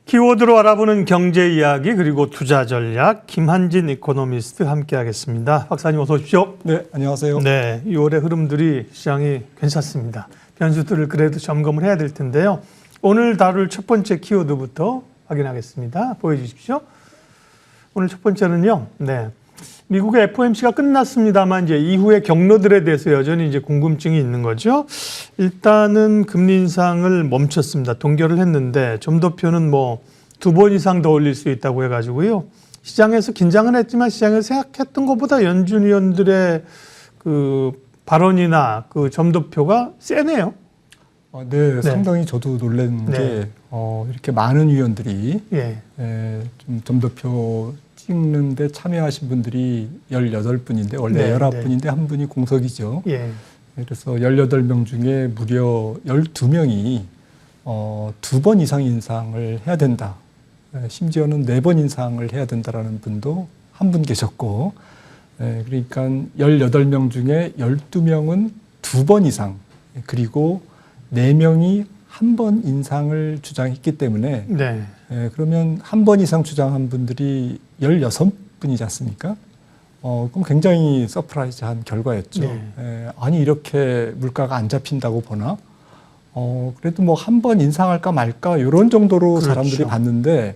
키워드로 알아보는 경제 이야기 그리고 투자 전략 김한진 이코노미스트 함께하겠습니다. 박사님 어서 오십시오. 네, 안녕하세요. 네, 6월의 흐름들이 시장이 괜찮습니다. 변수들을 그래도 점검을 해야 될 텐데요. 오늘 다룰 첫 번째 키워드부터 확인하겠습니다. 보여주십시오. 오늘 첫 번째는요. 네, 미국의 FOMC가 끝났습니다만 이제 이후의 경로들에 대해서 여전히 이제 궁금증이 있는 거죠. 일단은 금리 인상을 멈췄습니다. 동결을 했는데 점도표는 뭐 2번 이상 더 올릴 수 있다고 해가지고요. 시장에서 긴장은 했지만 시장에서 생각했던 것보다 연준 위원들의 그 발언이나 그 점도표가 세네요. 네, 상당히 저도 놀란 게 이렇게 많은 위원들이 좀 점도표 찍는데 참여하신 분들이 18분인데 원래 19분인데 한 분이 공석이죠. 그래서 18명 중에 무려 12명이 2번 이상 인상을 해야 된다. 심지어는 4번 인상을 해야 된다라는 분도 한 분 계셨고, 그러니까 18명 중에 12명은 2번 이상, 그리고 4명이 한 번 인상을 주장했기 때문에 그러면 한 번 이상 주장한 분들이 16분이지 않습니까? 그럼 굉장히 서프라이즈한 결과였죠. 아니 이렇게 물가가 안 잡힌다고 보나? 그래도 뭐 한 번 인상할까 말까 이런 정도로 사람들이 봤는데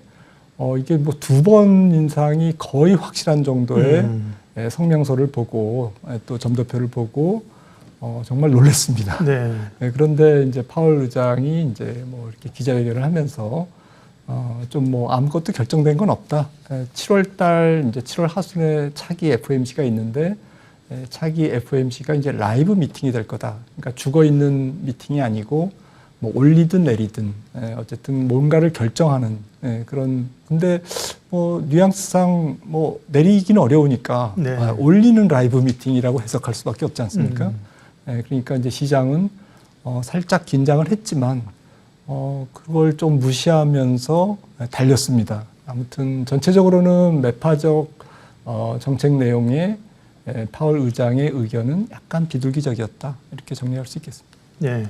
이게 뭐 2번 인상이 거의 확실한 정도의 성명서를 보고 또 점도표를 보고 정말 놀랐습니다. 그런데 이제 파월 의장이 이제 뭐 이렇게 기자회견을 하면서 좀 뭐 아무것도 결정된 건 없다. 7월 달 이제 7월 하순에 차기 FOMC가 있는데 차기 FOMC가 이제 라이브 미팅이 될 거다. 그러니까 죽어 있는 미팅이 아니고 뭐 올리든 내리든 어쨌든 뭔가를 결정하는 그런. 근데 뭐 뉘앙스상 뭐 내리기는 어려우니까 올리는 라이브 미팅이라고 해석할 수밖에 없지 않습니까? 그러니까 이제 시장은 살짝 긴장을 했지만 그걸 좀 무시하면서 달렸습니다. 아무튼 전체적으로는 매파적 정책 내용에 파월 의장의 의견은 약간 비둘기적이었다. 이렇게 정리할 수 있겠습니다.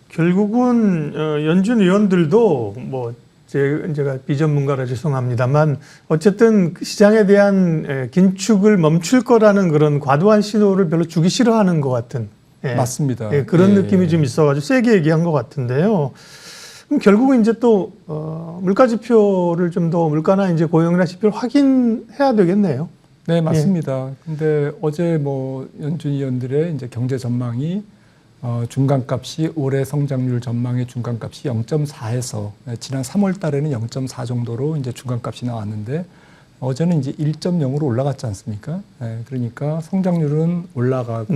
결국은 연준 위원들도 뭐 제가 비전문가라 죄송합니다만 어쨌든 시장에 대한 긴축을 멈출 거라는 그런 과도한 신호를 별로 주기 싫어하는 것 같은 맞습니다. 그런 느낌이 좀 있어가지고 세게 얘기한 것 같은데요. 그럼 결국은 이제 또 물가 지표를 좀 더 물가나 이제 고용이나 지표를 확인해야 되겠네요. 네, 맞습니다. 근데 어제 뭐 연준 위원들의 이제 경제 전망이 중간값이 올해 성장률 전망의 중간값이 0.4에서 지난 3월 달에는 0.4 정도로 이제 중간값이 나왔는데 어제는 이제 1.0으로 올라갔지 않습니까? 그러니까 성장률은 올라가고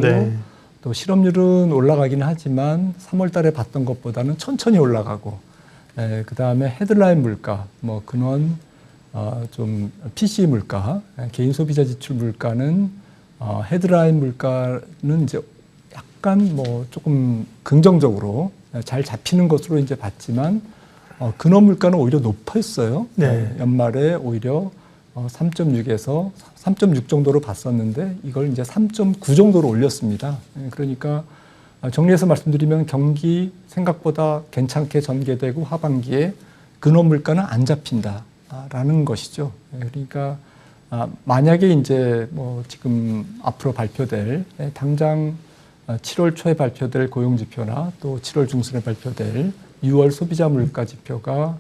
또 실업률은 올라가긴 하지만 3월 달에 봤던 것보다는 천천히 올라가고 그 다음에 헤드라인 물가, 뭐 근원 좀 PC 물가, 개인 소비자 지출 물가는 헤드라인 물가는 이제 약간 뭐 조금 긍정적으로 잘 잡히는 것으로 이제 봤지만 근원 물가는 오히려 높았어요. 연말에 오히려 3.6에서 3.6 정도로 봤었는데 이걸 이제 3.9 정도로 올렸습니다. 그러니까 정리해서 말씀드리면 경기 생각보다 괜찮게 전개되고 하반기에 근원 물가는 안 잡힌다라는 것이죠. 그러니까 만약에 이제 뭐 지금 앞으로 발표될 당장 7월 초에 발표될 고용지표나 또 7월 중순에 발표될 6월 소비자 물가 지표가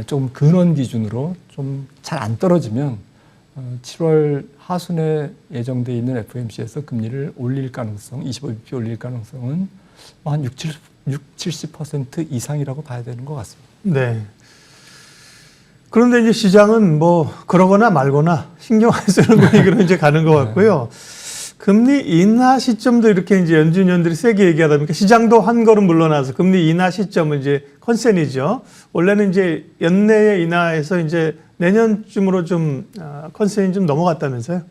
좀 근원 기준으로 좀 잘 안 떨어지면 7월 하순에 예정돼 있는 FOMC에서 금리를 올릴 가능성, 25bp 올릴 가능성은 한 70% 이상이라고 봐야 되는 것 같습니다. 그런데 이제 시장은 뭐 그러거나 말거나 신경 안 쓰는 분위기로 이제 가는 것 같고요. 금리 인하 시점도 이렇게 이제 연준위원들이 세게 얘기하다 보니까 시장도 한 걸음 물러나서 금리 인하 시점은 이제 컨센이죠. 원래는 이제 연내에 인하해서 이제 내년쯤으로 좀 컨센이 좀 넘어갔다면서요?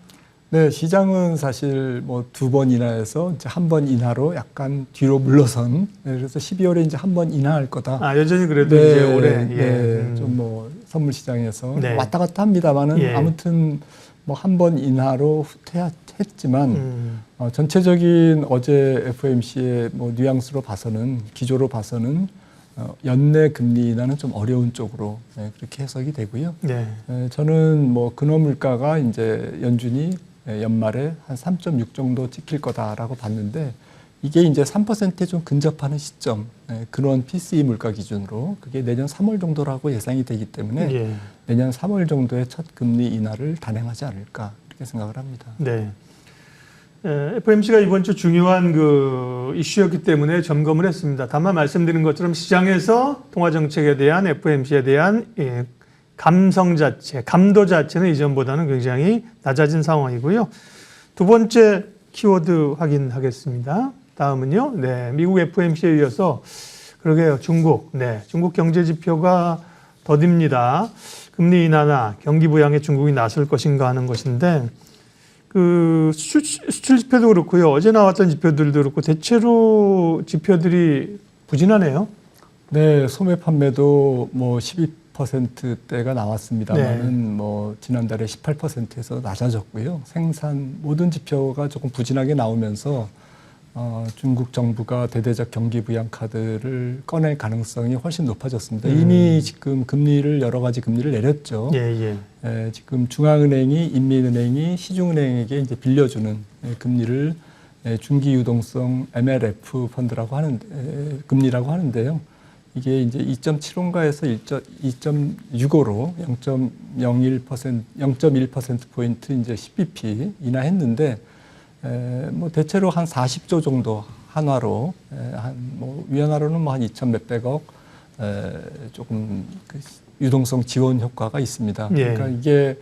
네, 시장은 사실 뭐 2번 인하해서 이제 한 번 인하로 약간 뒤로 물러선. 그래서 12월에 이제 한 번 인하할 거다. 여전히 그래도 이제 올해 좀 뭐 선물 시장에서 왔다 갔다 합니다만은 아무튼 뭐 한 번 인하로 후퇴했지만 전체적인 어제 FOMC의 뭐 뉘앙스로 봐서는 기조로 봐서는 연내 금리 인하는 좀 어려운 쪽으로 그렇게 해석이 되고요. 네. 저는 뭐 근원 물가가 이제 연준이 연말에 한 3.6 정도 찍힐 거다라고 봤는데 이게 이제 3%에 좀 근접하는 시점, 근원 PCE 물가 기준으로 그게 내년 3월 정도라고 예상이 되기 때문에 예. 내년 3월 정도에 첫 금리 인하를 단행하지 않을까 이렇게 생각을 합니다. 네. FOMC가 이번 주 중요한 그 이슈였기 때문에 점검을 했습니다. 다만 말씀드린 것처럼 시장에서 통화 정책에 대한 FOMC에 대한 감성 자체, 감도 자체는 이전보다는 굉장히 낮아진 상황이고요. 두 번째 키워드 확인하겠습니다. 다음은요. 네, 미국 FOMC에 이어서 그러게요. 중국. 네, 중국 경제 지표가 더딥니다. 금리 인하나 경기 부양에 중국이 나설 것인가 하는 것인데 그 수출 지표도 그렇고요. 어제 나왔던 지표들도 그렇고 대체로 지표들이 부진하네요. 네, 소매 판매도 뭐 12%대가 나왔습니다만은 네. 뭐 지난달에 18%에서 낮아졌고요. 생산 모든 지표가 조금 부진하게 나오면서 중국 정부가 대대적 경기 부양 카드를 꺼낼 가능성이 훨씬 높아졌습니다. 이미 지금 금리를 여러 가지 금리를 내렸죠. 예. 지금 중앙은행이 인민은행이 시중은행에게 이제 빌려주는 금리를 중기 유동성 MLF 펀드라고 하는 금리라고 하는데요. 이게 이제 2.75인가에서 2.65로 0.1% 포인트 이제 10bp 인하했는데 뭐 대체로 한 40조 정도 한화로 한 뭐 위안화로는 뭐 한 2천 몇백억 조금 그 유동성 지원 효과가 있습니다. 예. 그러니까 이게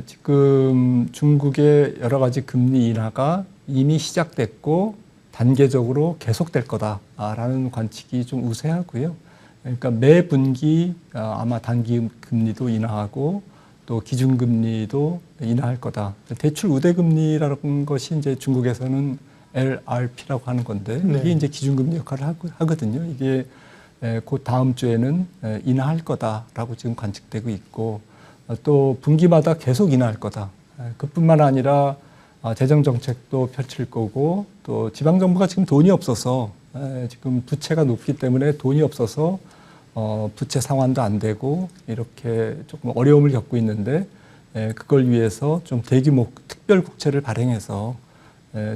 지금 중국의 여러 가지 금리 인하가 이미 시작됐고 단계적으로 계속될 거다라는 관측이 좀 우세하고요. 그러니까 매 분기 아마 단기 금리도 인하하고 또 기준금리도 인하할 거다. 대출 우대금리라는 것이 이제 중국에서는 LRP라고 하는 건데 이게 이제 기준금리 역할을 하거든요. 이게 곧 다음 주에는 인하할 거다라고 지금 관측되고 있고 또 분기마다 계속 인하할 거다. 그뿐만 아니라 재정 정책도 펼칠 거고 또 지방 정부가 지금 돈이 없어서 지금 부채가 높기 때문에 돈이 없어서 부채 상환도 안 되고 이렇게 조금 어려움을 겪고 있는데 그걸 위해서 좀 대규모 특별 국채를 발행해서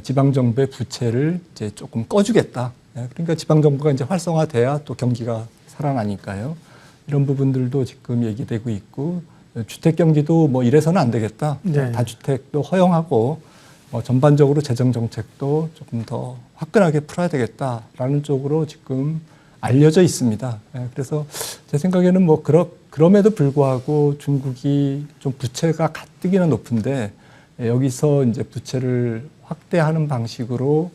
지방 정부의 부채를 이제 조금 꺼주겠다. 그러니까 지방 정부가 이제 활성화돼야 또 경기가 살아나니까요. 이런 부분들도 지금 얘기되고 있고 주택 경기도 뭐 이래서는 안 되겠다. 네. 다주택도 허용하고 전반적으로 재정 정책도 조금 더 화끈하게 풀어야 되겠다라는 쪽으로 지금 알려져 있습니다. 그래서 제 생각에는 뭐 그럼에도 불구하고 중국이 좀 부채가 가뜩이나 높은데 여기서 이제 부채를 확대하는 방식으로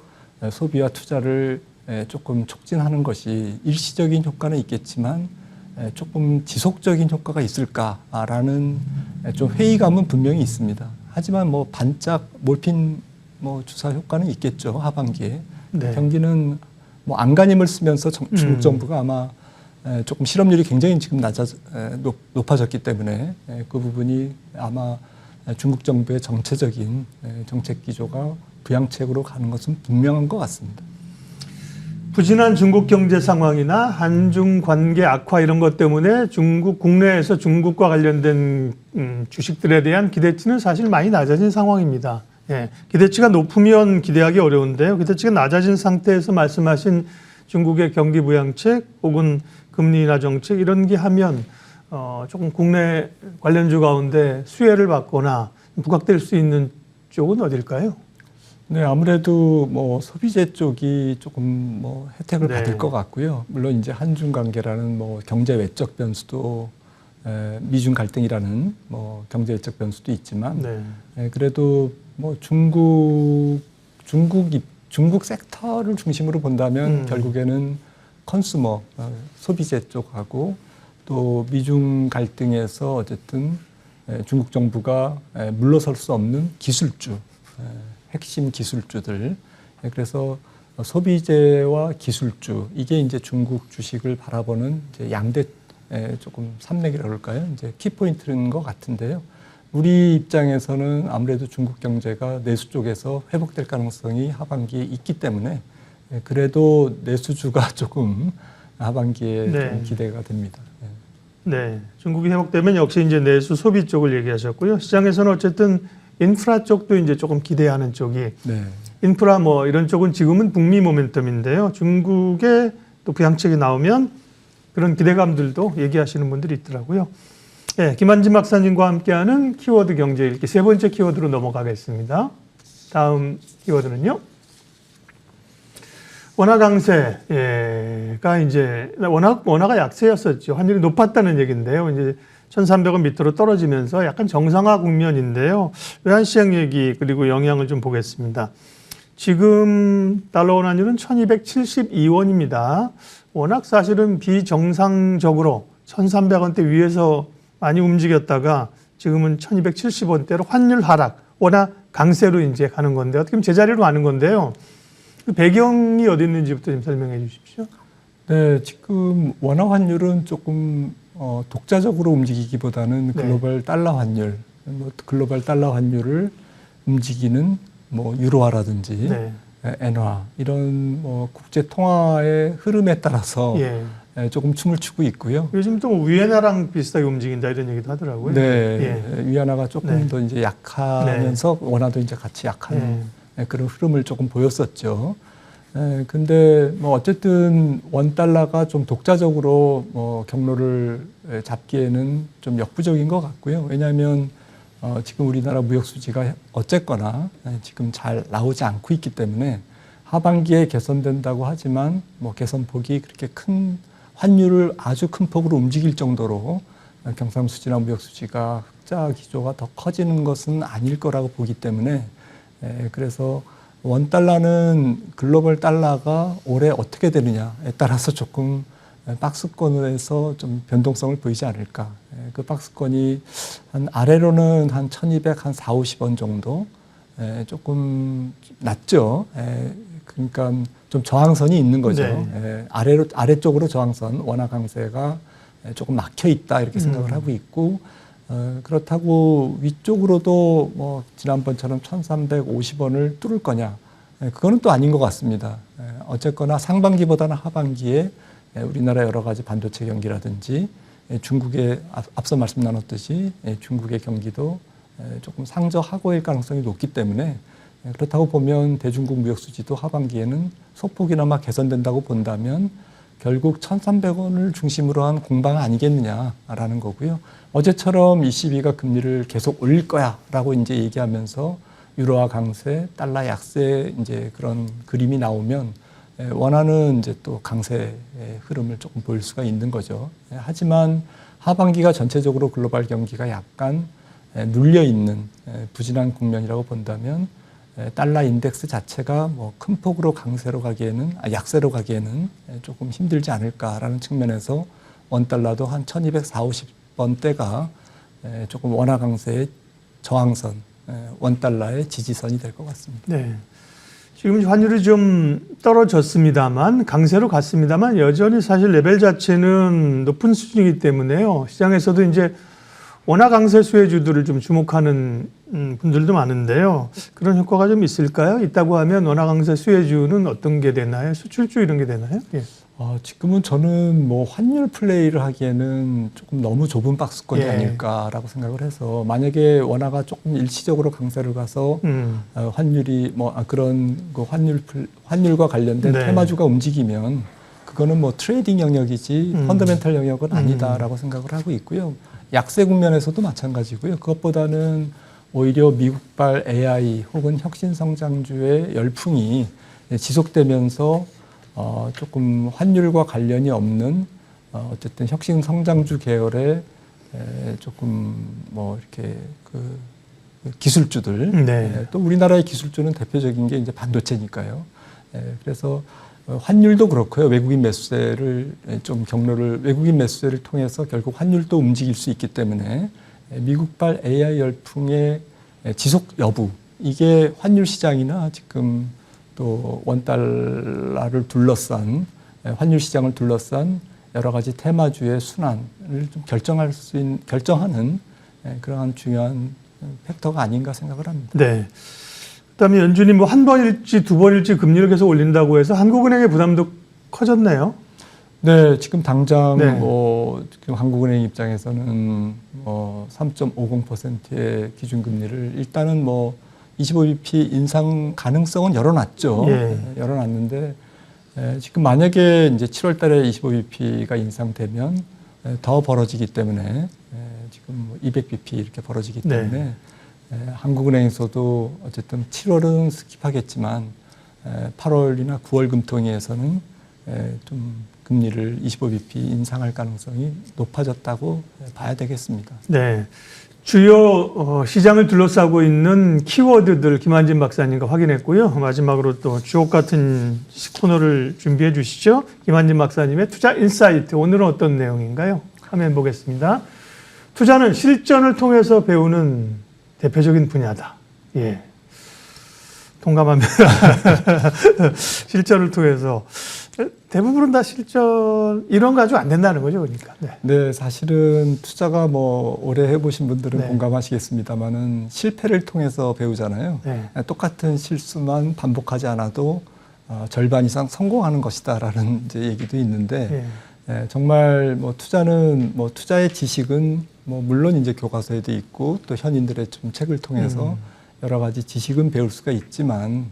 소비와 투자를 조금 촉진하는 것이 일시적인 효과는 있겠지만 조금 지속적인 효과가 있을까라는 좀 회의감은 분명히 있습니다. 하지만 뭐 반짝 몰핀 뭐 주사 효과는 있겠죠. 하반기에. 네. 경기는 뭐 안간힘을 쓰면서 중국 정부가 아마 조금 실업률이 굉장히 지금 높아졌기 때문에 그 부분이 아마 중국 정부의 정체적인 정책 기조가 부양책으로 가는 것은 분명한 것 같습니다. 부진한 중국 경제 상황이나 한중 관계 악화 이런 것 때문에 중국 국내에서 중국과 관련된 주식들에 대한 기대치는 사실 많이 낮아진 상황입니다. 예, 기대치가 높으면 기대하기 어려운데요. 기대치가 낮아진 상태에서 말씀하신 중국의 경기 부양책 혹은 금리 인하 정책 이런 게 하면 조금 국내 관련주 가운데 수혜를 받거나 부각될 수 있는 쪽은 어딜까요? 네, 아무래도 뭐 소비재 쪽이 조금 뭐 혜택을 네. 받을 것 같고요. 물론 이제 한중 관계라는 뭐 경제 외적 변수도 미중 갈등이라는 뭐 경제 외적 변수도 있지만 네. 그래도 뭐 중국 섹터를 중심으로 본다면 결국에는 컨슈머 소비재 쪽하고 또 미중 갈등에서 어쨌든 중국 정부가 물러설 수 없는 기술주 핵심 기술주들 그래서 소비재와 기술주 이게 이제 중국 주식을 바라보는 이제 양대 조금 산맥이라고 할까요? 이제 키포인트인 것 같은데요. 우리 입장에서는 아무래도 중국 경제가 내수 쪽에서 회복될 가능성이 하반기에 있기 때문에 그래도 내수주가 조금 하반기에 네. 좀 기대가 됩니다. 네, 중국이 회복되면 역시 이제 내수 소비 쪽을 얘기하셨고요. 시장에서는 어쨌든 인프라 쪽도 이제 조금 기대하는 쪽이 네. 인프라 뭐 이런 쪽은 지금은 북미 모멘텀인데요. 중국의 또 부양책이 나오면 그런 기대감들도 얘기하시는 분들이 있더라고요. 네, 김한진 박사님과 함께하는 키워드 경제 읽기 세 번째 키워드로 넘어가겠습니다. 다음 키워드는요. 원화 강세가 이제 원화가 약세였었죠. 환율이 높았다는 얘기인데요. 이제 1,300원 밑으로 떨어지면서 약간 정상화 국면인데요. 외환시장 얘기 그리고 영향을 좀 보겠습니다. 지금 달러 원 환율은 1,272원입니다. 워낙 사실은 비정상적으로 1,300원대 위에서 많이 움직였다가 지금은 1,270원대로 환율 하락, 원화 강세로 이제 가는 건데 어떻게 보면 제자리로 가는 건데요. 그 배경이 어디 있는지부터 좀 설명해 주십시오. 네, 지금 원화 환율은 조금 독자적으로 움직이기보다는 글로벌 달러 환율, 글로벌 달러 환율을 움직이는 유로화라든지 엔화 이런 국제 통화의 흐름에 따라서 조금 춤을 추고 있고요. 요즘 또 위엔화랑 비슷하게 움직인다 이런 얘기도 하더라고요. 네, 위안화가 조금 더 이제 약하면서 원화도 이제 같이 약한 그런 흐름을 조금 보였었죠. 근데 어쨌든 원 달러가 좀 독자적으로 경로를 잡기에는 좀 역부족인 것 같고요. 왜냐하면 지금 우리나라 무역 수지가 어쨌거나 지금 잘 나오지 않고 있기 때문에 하반기에 개선된다고 하지만 개선폭이 그렇게 큰 환율을 아주 큰 폭으로 움직일 정도로 경상수지나 무역 수지가 흑자 기조가 더 커지는 것은 아닐 거라고 보기 때문에 그래서 원 달러는 글로벌 달러가 올해 어떻게 되느냐에 따라서 조금 박스권에서 좀 변동성을 보이지 않을까. 그 박스권이 한 아래로는 한 1,200, 한 450원 정도 조금 낮죠. 그러니까 좀 저항선이 있는 거죠. 아래쪽으로 저항선, 원화 강세가 조금 막혀 있다 이렇게 생각을 하고 있고 그렇다고 위쪽으로도 지난번처럼 1,350원을 뚫을 거냐? 그거는 또 아닌 것 같습니다. 어쨌거나 상반기보다는 하반기에 우리나라 여러 가지 반도체 경기라든지 중국의 앞서 말씀 나눴듯이 중국의 경기도 조금 상저하고일 가능성이 높기 때문에 그렇다고 보면 대중국 무역 수지도 하반기에는 소폭이나마 개선된다고 본다면 결국 1,300원을 중심으로 한 공방 아니겠느냐라는 거고요. 어제처럼 ECB가 금리를 계속 올릴 거야라고 이제 얘기하면서 유로화 강세, 달러 약세 이제 그런 그림이 나오면 원화는 이제 또 강세의 흐름을 조금 보일 수가 있는 거죠. 하지만 하반기가 전체적으로 글로벌 경기가 약간 눌려 있는 부진한 국면이라고 본다면 달러 인덱스 자체가 큰 폭으로 강세로 가기에는 약세로 가기에는 조금 힘들지 않을까라는 측면에서 원 달러도 한 1,240원대가 조금 원화 강세의 저항선, 원 달러의 지지선이 될 것 같습니다. 네. 지금 환율이 좀 떨어졌습니다만 강세로 갔습니다만 여전히 사실 레벨 자체는 높은 수준이기 때문에요. 시장에서도 이제 원화 강세 수혜주들을 좀 주목하는 분들도 많은데요. 그런 효과가 좀 있을까요? 있다고 하면 원화 강세 수혜주는 어떤 게 되나요? 수출주 이런 게 되나요? 예. 지금은 저는 환율 플레이를 하기에는 조금 너무 좁은 박스권이 아닐까라고 생각을 해서 만약에 원화가 조금 일시적으로 강세를 가서 환율이 그런 그 환율과 관련된 테마주가 움직이면 그거는 트레이딩 영역이지 펀더멘탈 영역은 아니다라고 생각을 하고 있고요. 약세 국면에서도 마찬가지고요. 그것보다는 오히려 미국발 AI 혹은 혁신성장주의 열풍이 지속되면서 조금 환율과 관련이 없는 어쨌든 혁신성장주 계열의 조금 이렇게 그 기술주들 또 우리나라의 기술주는 대표적인 게 이제 반도체니까요. 그래서 환율도 그렇고요. 외국인 매수세를 통해서 결국 환율도 움직일 수 있기 때문에 미국발 AI 열풍의 지속 여부 이게 환율 시장이나 지금 또 원달러를 둘러싼 환율 시장을 둘러싼 여러 가지 테마주의 순환을 좀 결정하는 그러한 중요한 팩터가 아닌가 생각을 합니다. 네. 그다음에 연준이 한 번일지 두 번일지 금리를 계속 올린다고 해서 한국은행의 부담도 커졌네요. 네, 지금 당장 네. 지금 한국은행 입장에서는 3.50%의 기준금리를 일단은 25bp 인상 가능성은 열어놨죠. 예. 열어놨는데 지금 만약에 이제 7월달에 25bp가 인상되면 더 벌어지기 때문에 지금 200bp 이렇게 벌어지기 때문에 한국은행에서도 어쨌든 7월은 스킵하겠지만 8월이나 9월 금통위에서는 좀 금리를 25bp 인상할 가능성이 높아졌다고 봐야 되겠습니다. 네. 주요 시장을 둘러싸고 있는 키워드들 김한진 박사님과 확인했고요. 마지막으로 또 주옥 같은 코너를 준비해 주시죠. 김한진 박사님의 투자 인사이트. 오늘은 어떤 내용인가요? 화면 보겠습니다. 투자는 실전을 통해서 배우는 대표적인 분야다. 예. 동감합니다. 실전을 통해서. 대부분은 다 실전, 이런 거 가지고 안 된다는 거죠, 그러니까. 네. 네, 사실은 투자가 오래 해보신 분들은 네. 공감하시겠습니다만은 실패를 통해서 배우잖아요. 네. 똑같은 실수만 반복하지 않아도 절반 이상 성공하는 것이다라는 이제 얘기도 있는데 정말 투자는 투자의 지식은 물론 이제 교과서에도 있고 또 현인들의 좀 책을 통해서 여러 가지 지식은 배울 수가 있지만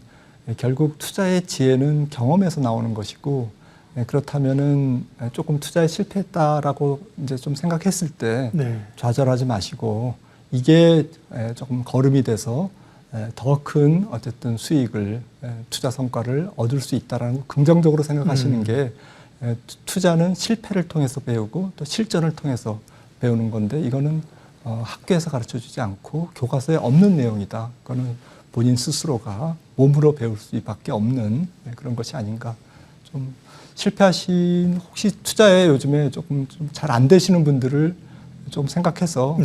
결국 투자의 지혜는 경험에서 나오는 것이고 그렇다면은 조금 투자에 실패했다라고 이제 좀 생각했을 때 좌절하지 마시고 이게 조금 거름이 돼서 더 큰 어쨌든 수익을 투자 성과를 얻을 수 있다라는 거 긍정적으로 생각하시는 게 투자는 실패를 통해서 배우고 또 실전을 통해서 배우는 건데 이거는 학교에서 가르쳐 주지 않고 교과서에 없는 내용이다. 그거는 본인 스스로가 몸으로 배울 수밖에 없는 그런 것이 아닌가. 좀 실패하신 혹시 투자에 요즘에 조금 잘 안 되시는 분들을 좀 생각해서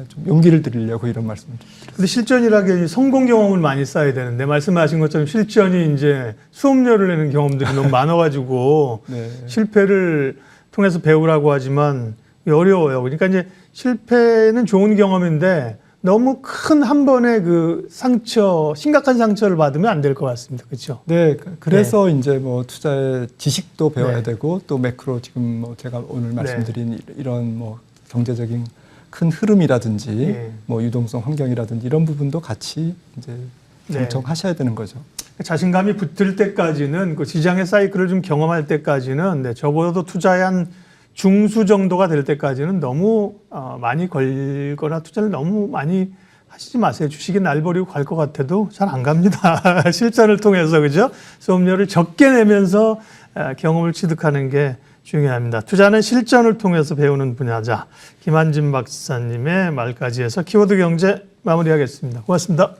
좀 용기를 드리려고 이런 말씀을 드렸습니다. 근데 실전이라는 게 성공 경험을 많이 쌓아야 되는데 말씀하신 것처럼 실전이 이제 수업료를 내는 경험들이 너무 많아가지고 실패를 통해서 배우라고 하지만 어려워요. 그러니까 이제 실패는 좋은 경험인데 너무 큰 한 번의 그 상처, 심각한 상처를 받으면 안 될 것 같습니다. 그렇죠? 네, 그래서 이제 투자의 지식도 배워야 되고 또 매크로 지금 제가 오늘 말씀드린 이런 경제적인 큰 흐름이라든지 유동성 환경이라든지 이런 부분도 같이 이제 경청하셔야 되는 거죠. 자신감이 붙을 때까지는 그 시장의 사이클을 좀 경험할 때까지는 적어도 투자의 한 중수 정도가 될 때까지는 너무 많이 걸거나 투자를 너무 많이 하시지 마세요. 주식이 날 버리고 갈 것 같아도 잘 안 갑니다. 실전을 통해서 그죠? 수업료를 적게 내면서 경험을 취득하는 게 중요합니다. 투자는 실전을 통해서 배우는 분야자. 김한진 박사님의 말까지 해서 키워드 경제 마무리하겠습니다. 고맙습니다.